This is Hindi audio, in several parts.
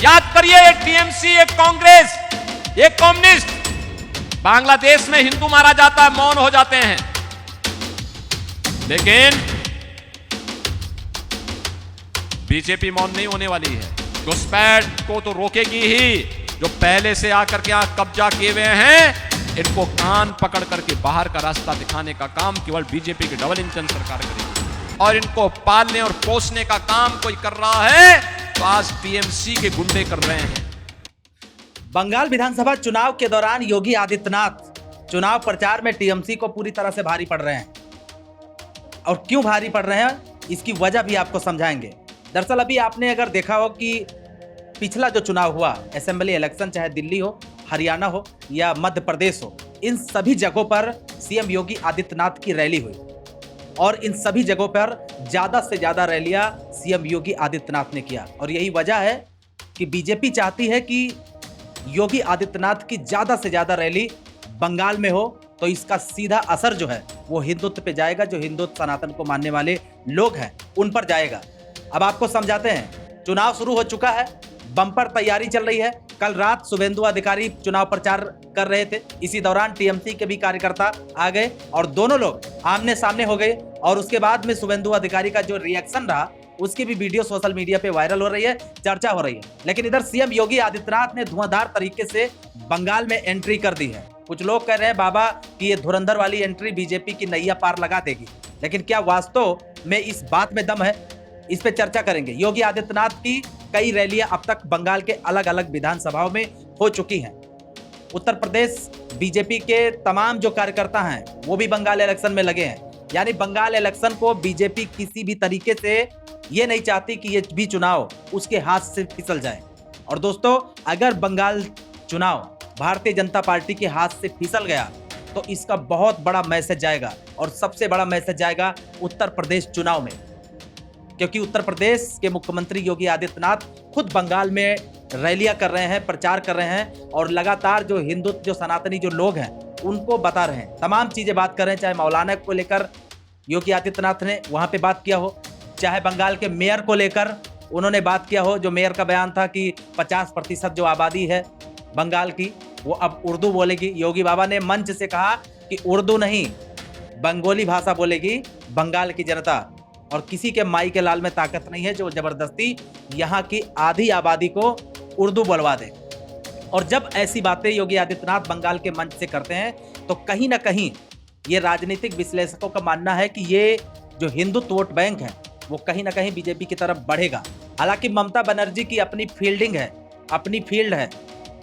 याद करिए, एक टीएमसी, एक कांग्रेस, एक कम्युनिस्ट, बांग्लादेश में हिंदू मारा जाता है, मौन हो जाते हैं। लेकिन बीजेपी मौन नहीं होने वाली है। घुसपैठ को तो रोकेगी ही। जो पहले से आकर के यहां कब्जा किए हुए हैं, इनको कान पकड़ करके बाहर का रास्ता दिखाने का काम केवल बीजेपी की डबल इंजन सरकार करेगी। और इनको पालने और पोसने का काम कोई कर रहा है तो आज टीएमसी के गुंडे कर रहे हैं। बंगाल विधानसभा चुनाव के दौरान योगी आदित्यनाथ चुनाव प्रचार में टीएमसी को पूरी तरह से भारी पड़ रहे हैं। और क्यों भारी पड़ रहे हैं, इसकी वजह भी आपको समझाएंगे। दरअसल अभी आपने अगर देखा हो कि पिछला जो चुनाव हुआ, असेंबली इलेक्शन, चाहे दिल्ली हो, हरियाणा हो या मध्य प्रदेश हो, इन सभी जगहों पर सीएम योगी आदित्यनाथ की रैली हुई। और इन सभी जगहों पर ज़्यादा से ज़्यादा रैलियां सीएम योगी आदित्यनाथ ने किया। और यही वजह है कि बीजेपी चाहती है कि योगी आदित्यनाथ की ज़्यादा से ज़्यादा रैली बंगाल में हो, तो इसका सीधा असर जो है वो हिंदुत्व पे जाएगा। जो हिंदुत्व सनातन को मानने वाले लोग हैं उन पर जाएगा। अब आपको समझाते हैं। चुनाव शुरू हो चुका है, बम्पर तैयारी चल रही है। कल रात शुभेंदु अधिकारी चुनाव प्रचार कर रहे थे। इसी दौरान टीएमसी के भी कार्यकर्ता आ गए और दोनों लोग आमने सामने हो गए। और उसके बाद में शुभेंदु अधिकारी का जो रिएक्शन रहा, उसकी भी वीडियो सोशल मीडिया पे वायरल हो रही है, चर्चा हो रही है। लेकिन इधर सीएम योगी आदित्यनाथ ने धुआंधार तरीके से बंगाल में एंट्री कर दी है। कुछ लोग कह रहे हैं बाबा कि ये धुरंधर वाली एंट्री बीजेपी की नैया पार लगा देगी। लेकिन क्या वास्तव में इस बात में दम है? इस पे चर्चा करेंगे। योगी आदित्यनाथ की कई रैलियां अब तक बंगाल के अलग अलग विधानसभाओं में हो चुकी हैं। उत्तर प्रदेश बीजेपी के तमाम जो कार्यकर्ता हैं वो भी बंगाल इलेक्शन में लगे हैं। यानी बंगाल इलेक्शन को बीजेपी किसी भी तरीके से ये नहीं चाहती कि ये भी चुनाव उसके हाथ से फिसल जाए। और दोस्तों, अगर बंगाल चुनाव भारतीय जनता पार्टी के हाथ से फिसल गया तो इसका बहुत बड़ा मैसेज जाएगा। और सबसे बड़ा मैसेज जाएगा उत्तर प्रदेश चुनाव में, क्योंकि उत्तर प्रदेश के मुख्यमंत्री योगी आदित्यनाथ खुद बंगाल में रैलियां कर रहे हैं, प्रचार कर रहे हैं और लगातार जो हिंदुत्व, जो सनातनी जो लोग हैं उनको बता रहे हैं, तमाम चीज़ें बात कर रहे हैं। चाहे मौलाना को लेकर योगी आदित्यनाथ ने वहाँ पे बात किया हो, चाहे बंगाल के मेयर को लेकर उन्होंने बात किया हो। जो मेयर का बयान था कि 50% जो आबादी है बंगाल की वो अब उर्दू बोलेगी। योगी बाबा ने मंच से कहा कि उर्दू नहीं, बंगाली भाषा बोलेगी बंगाल की जनता। और किसी के माई के लाल में ताकत नहीं है जो जबरदस्ती यहाँ की आधी आबादी को उर्दू बोलवा दे। और जब ऐसी बातें योगी आदित्यनाथ बंगाल के मंच से करते हैं तो कहीं ना कहीं ये राजनीतिक विश्लेषकों का मानना है कि ये जो हिंदुत्व वोट बैंक है वो कहीं ना कहीं बीजेपी की तरफ बढ़ेगा। हालांकि ममता बनर्जी की अपनी फील्डिंग है, अपनी फील्ड है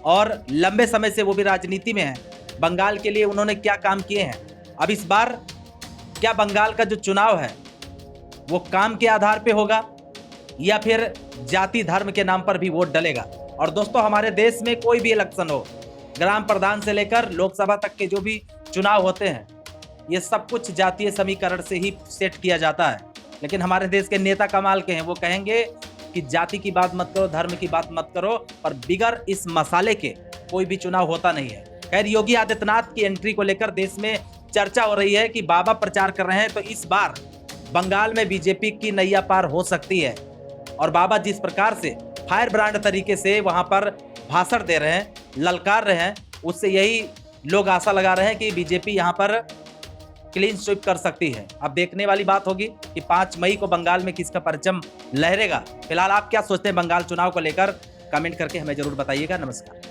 और लंबे समय से वो भी राजनीति में है। बंगाल के लिए उन्होंने क्या काम किए हैं। अब इस बार क्या बंगाल का जो चुनाव है वो काम के आधार पे होगा या फिर जाति धर्म के नाम पर भी वोट डलेगा? और दोस्तों, हमारे देश में कोई भी इलेक्शन हो, ग्राम प्रधान से लेकर लोकसभा तक के जो भी चुनाव होते हैं, ये सब कुछ जातीय समीकरण से ही सेट किया जाता है। लेकिन हमारे देश के नेता कमाल के हैं, वो कहेंगे कि जाति की बात मत करो, धर्म की बात मत करो, पर बिगर इस मसाले के कोई भी चुनाव होता नहीं है। खैर, योगी आदित्यनाथ की एंट्री को लेकर देश में चर्चा हो रही है कि बाबा प्रचार कर रहे हैं तो इस बार बंगाल में बीजेपी की नैया पार हो सकती है। और बाबा जिस प्रकार से फायर ब्रांड तरीके से वहां पर भाषण दे रहे हैं, ललकार रहे हैं, उससे यही लोग आशा लगा रहे हैं कि बीजेपी यहां पर क्लीन स्वीप कर सकती है। अब देखने वाली बात होगी कि 5 मई को बंगाल में किसका परचम लहरेगा। फिलहाल आप क्या सोचते हैं बंगाल चुनाव को लेकर? कमेंट करके हमें जरूर बताइएगा। नमस्कार।